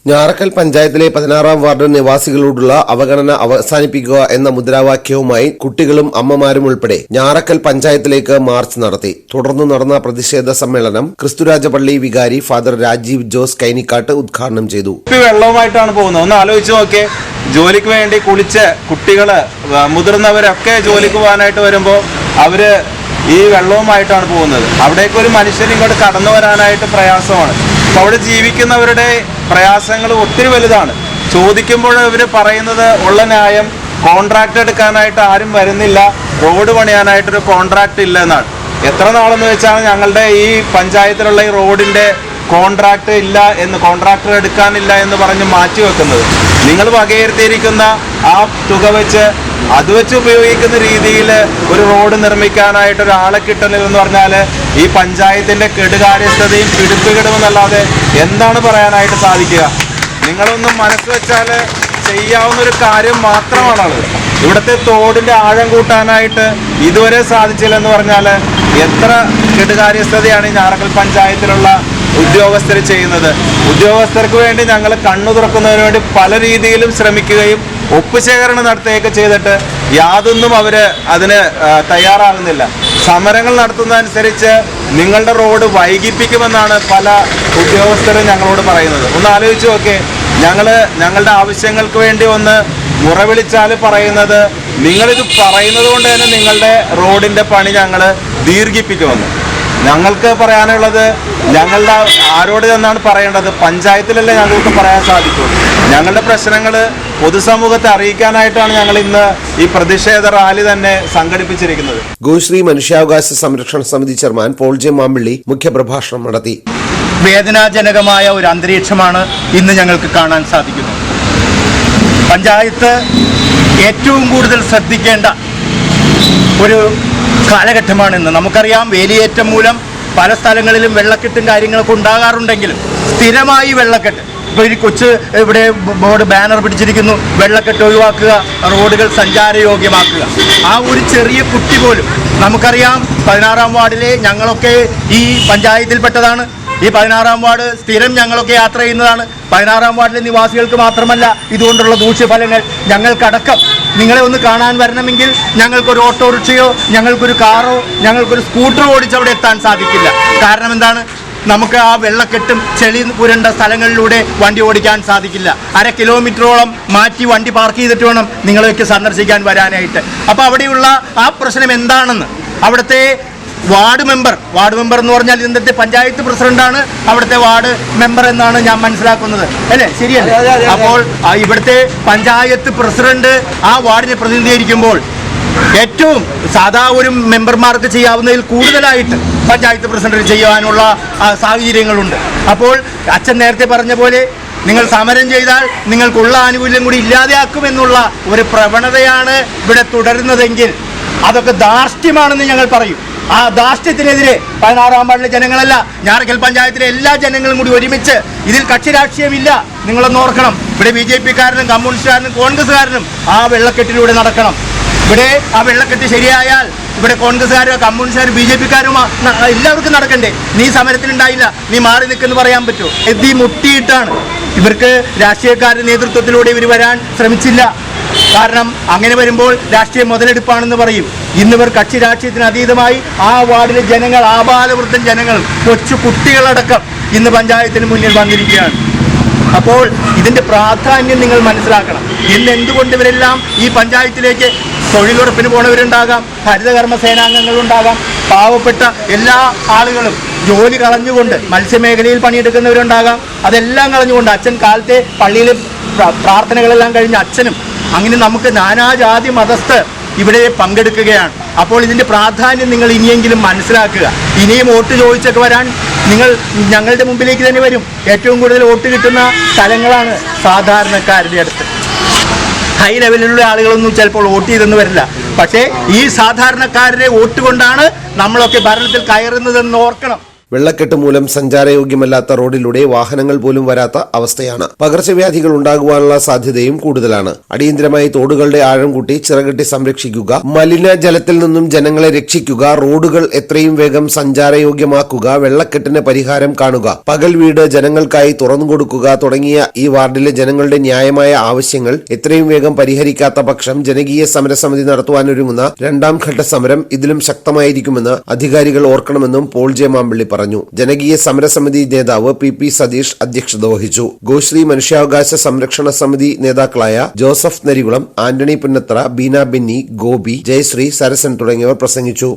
ഞാറക്കൽ പഞ്ചായത്തിലെ 16-ാം വാർഡ് നിവാസികളോടുള്ള അവഗണന അവസാനിപ്പിക്കുക എന്ന മുദ്രാവാക്യവുമായി കുട്ടികളും അമ്മമാരും ഉൾപ്പെടെ ഞാറക്കൽ പഞ്ചായത്തിലേക്ക് മാർച്ച് നടത്തി. തുടർന്ന് നടന്ന പ്രതിഷേധ സമ്മേളനം ക്രിസ്തുരാജ പള്ളി വികാരി ഫാദർ രാജീവ് ജോസ് കൈനിക്കാട്ട് ഉദ്ഘാടനം ചെയ്തു. വെള്ളവുമായിട്ടാണ് പോകുന്നത്. ഒന്ന് ആലോചിച്ച് നോക്കേ, ജോലിക്ക് വേണ്ടി കുളിച്ച് കുട്ടികള് മുതിർന്നവരൊക്കെ ജോലിക്ക് പോകാനായിട്ട് വരുമ്പോൾ അവര് ഈ വെള്ളവുമായിട്ടാണ് പോകുന്നത്. അവിടേക്ക് ഒരു മനുഷ്യന് ഇങ്ങോട്ട് കടന്നു വരാനായിട്ട് പ്രയാസമാണ്. അപ്പോൾ അവിടെ ജീവിക്കുന്നവരുടെ പ്രയാസങ്ങൾ ഒത്തിരി വലുതാണ്. ചോദിക്കുമ്പോൾ ഇവർ പറയുന്നത് ഉള്ള ന്യായം കോൺട്രാക്ട് എടുക്കാനായിട്ട് ആരും വരുന്നില്ല, റോഡ് പണിയാനായിട്ടൊരു കോൺട്രാക്ട് ഇല്ല എന്നാണ്. എത്ര നാളെന്ന് വെച്ചാൽ ഞങ്ങളുടെ ഈ പഞ്ചായത്തിലുള്ള ഈ റോഡിൻ്റെ കോൺട്രാക്ട് ഇല്ല എന്ന്, കോൺട്രാക്ടർ എടുക്കാനില്ല എന്ന് പറഞ്ഞ് മാറ്റിവെക്കുന്നത്. നിങ്ങൾ വകയിരുത്തിയിരിക്കുന്ന ആ തുക വെച്ച് അത് വെച്ച് ഉപയോഗിക്കുന്ന രീതിയിൽ ഒരു റോഡ് നിർമ്മിക്കാനായിട്ട് ഒരാളെ കിട്ടണമെന്ന് പറഞ്ഞാൽ ഈ പഞ്ചായത്തിൻ്റെ കെടുകാര്യസ്ഥതയും പിടിപ്പുകെടുമെന്നല്ലാതെ എന്താണ് പറയാനായിട്ട് സാധിക്കുക? നിങ്ങളൊന്നും മനസ്സ് വെച്ചാൽ ചെയ്യാവുന്നൊരു കാര്യം മാത്രമാണത്. ഇവിടുത്തെ തോടിൻ്റെ ആഴം കൂട്ടാനായിട്ട് ഇതുവരെ സാധിച്ചില്ലെന്ന് പറഞ്ഞാൽ എത്ര കെടുകാര്യസ്ഥതയാണ് ഈ ഞാറക്കൽ പഞ്ചായത്തിലുള്ള ഉദ്യോഗസ്ഥർ ചെയ്യുന്നത്. ഉദ്യോഗസ്ഥർക്ക് വേണ്ടി ഞങ്ങൾ കണ്ണു തുറക്കുന്നതിന് വേണ്ടി പല രീതിയിലും ശ്രമിക്കുകയും ഒപ്പുശേഖരണം നടത്തുകയൊക്കെ ചെയ്തിട്ട് യാതൊന്നും അവർ അതിന് തയ്യാറാകുന്നില്ല. സമരങ്ങൾ നടത്തുന്നതനുസരിച്ച് നിങ്ങളുടെ റോഡ് വൈകിപ്പിക്കുമെന്നാണ് പല ഉദ്യോഗസ്ഥരും ഞങ്ങളോട് പറയുന്നത്. ഒന്ന് ആലോചിച്ച് നോക്കേ, ഞങ്ങളുടെ ആവശ്യങ്ങൾക്ക് വേണ്ടി ഒന്ന് മുറവിളിച്ചാൽ പറയുന്നത് നിങ്ങളിത് പറയുന്നത് കൊണ്ട് തന്നെ നിങ്ങളുടെ റോഡിൻ്റെ പണി ഞങ്ങൾ ദീർഘിപ്പിക്കുമെന്ന്. ഞങ്ങൾക്ക് പറയാനുള്ളത്, ഞങ്ങളുടെ ആരോട് എന്നാണ് പറയേണ്ടത്? പഞ്ചായത്തിലല്ലേ ഞങ്ങൾക്ക് പറയാൻ സാധിക്കും. ഞങ്ങളുടെ പ്രശ്നങ്ങൾ പൊതുസമൂഹത്തെ അറിയിക്കാനായിട്ടാണ് ഞങ്ങൾ ഇന്ന് ഈ പ്രതിഷേധ റാലി തന്നെ സംഘടിപ്പിച്ചിരിക്കുന്നത്. ഗോശ്രീ മനുഷ്യാവകാശ സംരക്ഷണ സമിതി ചെയർമാൻ പോൾ ജെ മാമ്പിള്ളി മുഖ്യപ്രഭാഷണം നടത്തി. വേദനാജനകമായ ഒരു അന്തരീക്ഷമാണ് ഇന്ന് ഞങ്ങൾക്ക് കാണാൻ സാധിക്കുന്നത്. പഞ്ചായത്ത് ഏറ്റവും കൂടുതൽ ശ്രദ്ധിക്കേണ്ട ഒരു കാലഘട്ടമാണിന്ന്. നമുക്കറിയാം, വേലിയേറ്റം മൂലം പല സ്ഥലങ്ങളിലും വെള്ളക്കെട്ടും കാര്യങ്ങളൊക്കെ ഉണ്ടാകാറുണ്ടെങ്കിലും സ്ഥിരമായി വെള്ളക്കെട്ട്, ഇപ്പോൾ ഈ കൊച്ച് ഇവിടെ ബോർഡ് ബാനർ പിടിച്ചിരിക്കുന്നു, വെള്ളക്കെട്ട് ഒഴിവാക്കുക, റോഡുകൾ സഞ്ചാരയോഗ്യമാക്കുക. ആ ഒരു ചെറിയ കുട്ടി പോലും, നമുക്കറിയാം 16-ാം വാർഡിലെ ഞങ്ങളൊക്കെ ഈ പഞ്ചായത്തിൽപ്പെട്ടതാണ്. ഈ 16-ാം വാർഡ് സ്ഥിരം ഞങ്ങളൊക്കെ യാത്ര ചെയ്യുന്നതാണ്. 16-ാം വാർഡിലെ നിവാസികൾക്ക് മാത്രമല്ല ഇതുകൊണ്ടുള്ള ദൂഷ്യഫലങ്ങൾ ഞങ്ങൾക്കടക്കം. നിങ്ങളെ ഒന്ന് കാണാൻ വരണമെങ്കിൽ ഞങ്ങൾക്കൊരു ഓട്ടോറിക്ഷയോ ഞങ്ങൾക്കൊരു കാറോ ഞങ്ങൾക്കൊരു സ്കൂട്ടറോ ഓടിച്ച് അവിടെ എത്താൻ സാധിക്കില്ല. കാരണം എന്താണ്? നമുക്ക് ആ വെള്ളക്കെട്ടും ചെളി പുരണ്ട സ്ഥലങ്ങളിലൂടെ വണ്ടി ഓടിക്കാൻ സാധിക്കില്ല. 1/2 കിലോമീറ്ററോളം മാറ്റി വണ്ടി പാർക്ക് ചെയ്തിട്ട് വേണം നിങ്ങളെയൊക്കെ സന്ദർശിക്കാൻ വരാനായിട്ട്. അപ്പോൾ അവിടെയുള്ള ആ പ്രശ്നം എന്താണെന്ന് അവിടുത്തെ വാർഡ് മെമ്പർ എന്ന് പറഞ്ഞാൽ ഇന്നത്തെ പഞ്ചായത്ത് പ്രസിഡന്റാണ് അവിടുത്തെ വാർഡ് മെമ്പർ എന്നാണ് ഞാൻ മനസ്സിലാക്കുന്നത്, അല്ലേ? ശരിയല്ലേ? അപ്പോൾ ഇവിടുത്തെ പഞ്ചായത്ത് പ്രസിഡന്റ് ആ വാർഡിനെ പ്രതിനിധീകരിക്കുമ്പോൾ ഏറ്റവും സാധാ ഒരു മെമ്പർമാർക്ക് ചെയ്യാവുന്നതിൽ കൂടുതലായിട്ട് പഞ്ചായത്ത് പ്രസിഡന്റ് ചെയ്യാനുള്ള സാഹചര്യങ്ങളുണ്ട്. അപ്പോൾ അച്ഛൻ നേരത്തെ പറഞ്ഞ പോലെ നിങ്ങൾ സമരം ചെയ്താൽ നിങ്ങൾക്കുള്ള ആനുകൂല്യം കൂടി ഇല്ലാതെയാക്കുമെന്നുള്ള ഒരു പ്രവണതയാണ് ഇവിടെ തുടരുന്നതെങ്കിൽ അതൊക്കെ ധാർഷ്ട്യമാണെന്ന് ഞങ്ങൾ പറയും. ആ ധാർഷ്ട്യത്തിനെതിരെ 16-ാം വാർഡിലെ ജനങ്ങളല്ല, ഞാറക്കൽ പഞ്ചായത്തിലെ എല്ലാ ജനങ്ങളും കൂടി ഒരുമിച്ച്, ഇതിൽ കക്ഷി രാഷ്ട്രീയമില്ല, നിങ്ങളൊന്ന് ഓർക്കണം. ഇവിടെ BJP-കാരനും കമ്മ്യൂണിസ്റ്റുകാരനും കോൺഗ്രസ്സുകാരനും ആ വെള്ളക്കെട്ടിലൂടെ നടക്കണം. ഇവിടെ ആ വെള്ളക്കെട്ട് ശരിയായാൽ ഇവിടെ കോൺഗ്രസ്സുകാരും കമ്മ്യൂണിസ്റ്റുകാരും BJP-കാരും എല്ലാവർക്കും നടക്കണ്ടേ? നീ സമരത്തിലുണ്ടായില്ല, നീ മാറി നിൽക്കെന്ന് പറയാൻ പറ്റുമോ? എത്തി മുട്ടിയിട്ടാണ് ഇവർക്ക് രാഷ്ട്രീയക്കാരുടെ നേതൃത്വത്തിലൂടെ ഇവർ വരാൻ ശ്രമിച്ചില്ല. കാരണം അങ്ങനെ വരുമ്പോൾ രാഷ്ട്രീയ മുതലെടുപ്പാണെന്ന് പറയും. ഇന്നിവർ കക്ഷി രാഷ്ട്രീയത്തിന് അതീതമായി ആ വാർഡിലെ ജനങ്ങൾ, ആബാലവൃദ്ധൻ ജനങ്ങൾ, കൊച്ചു കുട്ടികളടക്കം ഇന്ന് പഞ്ചായത്തിന് മുന്നിൽ വന്നിരിക്കുകയാണ്. അപ്പോൾ ഇതിൻ്റെ പ്രാധാന്യം നിങ്ങൾ മനസ്സിലാക്കണം. ഇന്ന് എന്തുകൊണ്ട് ഇവരെല്ലാം ഈ പഞ്ചായത്തിലേക്ക് തൊഴിലുറപ്പിന് പോണവരുണ്ടാകാം, ഹരിതകർമ്മ സേനാംഗങ്ങളുണ്ടാകാം, പാവപ്പെട്ട എല്ലാ ആളുകളും ജോലി കളഞ്ഞുകൊണ്ട് മത്സ്യമേഖലയിൽ പണിയെടുക്കുന്നവരുണ്ടാകാം. അതെല്ലാം കളഞ്ഞുകൊണ്ട് അച്ഛൻ കാലത്തെ പള്ളിയിലെ പ്രാർത്ഥനകളെല്ലാം കഴിഞ്ഞ് അച്ഛനും അങ്ങനെ നമുക്ക് നാനാജാതി മതസ്ഥർ ഇവിടെ പങ്കെടുക്കുകയാണ്. അപ്പോൾ ഇതിൻ്റെ പ്രാധാന്യം നിങ്ങൾ ഇനിയെങ്കിലും മനസ്സിലാക്കുക. ഇനിയും വോട്ട് ചോദിച്ചൊക്കെ വരാൻ നിങ്ങൾ ഞങ്ങളുടെ മുമ്പിലേക്ക് തന്നെ വരും. ഏറ്റവും കൂടുതൽ വോട്ട് കിട്ടുന്ന സ്ഥലങ്ങളാണ് സാധാരണക്കാരുടെ അടുത്ത്. ഹൈ ലെവലിലുള്ള ആളുകളൊന്നും ചിലപ്പോൾ വോട്ട് ചെയ്തെന്ന് വരില്ല. പക്ഷേ ഈ സാധാരണക്കാരുടെ വോട്ട് കൊണ്ടാണ് നമ്മളൊക്കെ ഭരണത്തിൽ കയറുന്നതെന്ന് ഓർക്കണം. വെള്ളക്കെട്ട് മൂലം സഞ്ചാരയോഗ്യമല്ലാത്ത റോഡിലൂടെ വാഹനങ്ങൾ പോലും വരാത്ത അവസ്ഥയാണ്. പകർച്ചവ്യാധികൾ ഉണ്ടാകുവാനുള്ള സാധ്യതയും കൂടുതലാണ്. അടിയന്തരമായി തോടുകളുടെ ആഴം കൂട്ടി ചിറകെട്ടി സംരക്ഷിക്കുക, മലിനജലത്തിൽ നിന്നും ജനങ്ങളെ രക്ഷിക്കുക, റോഡുകൾ എത്രയും വേഗം സഞ്ചാരയോഗ്യമാക്കുക, വെള്ളക്കെട്ടിന് പരിഹാരം കാണുക, പകൽ വീട് ജനങ്ങൾക്കായി തുറന്നുകൊടുക്കുക തുടങ്ങിയ ഈ വാർഡിലെ ജനങ്ങളുടെ ന്യായമായ ആവശ്യങ്ങൾ എത്രയും വേഗം പരിഹരിക്കാത്ത പക്ഷം ജനകീയ സമരസമിതി നടത്തുവാനൊരുങ്ങുന്ന രണ്ടാം ഘട്ട സമരം ഇതിലും ശക്തമായിരിക്കുമെന്ന് അധികാരികൾ ഓർക്കണമെന്നും പോൾ ജെ മാമ്പിള്ളി പറഞ്ഞു. ജനകീയ സമരസമിതി നേതാവ് പി സതീഷ് അധ്യക്ഷത വഹിച്ചു. ഗോശ്രീ മനുഷ്യാവകാശ സംരക്ഷണ സമിതി നേതാക്കളായ ജോസഫ് നരികുളം, ആന്റണി പുന്നത്ര, ബീന ബെന്നി, ഗോപി, ജയശ്രീ, സരസൻ തുടങ്ങിയവർ പ്രസംഗിച്ചു.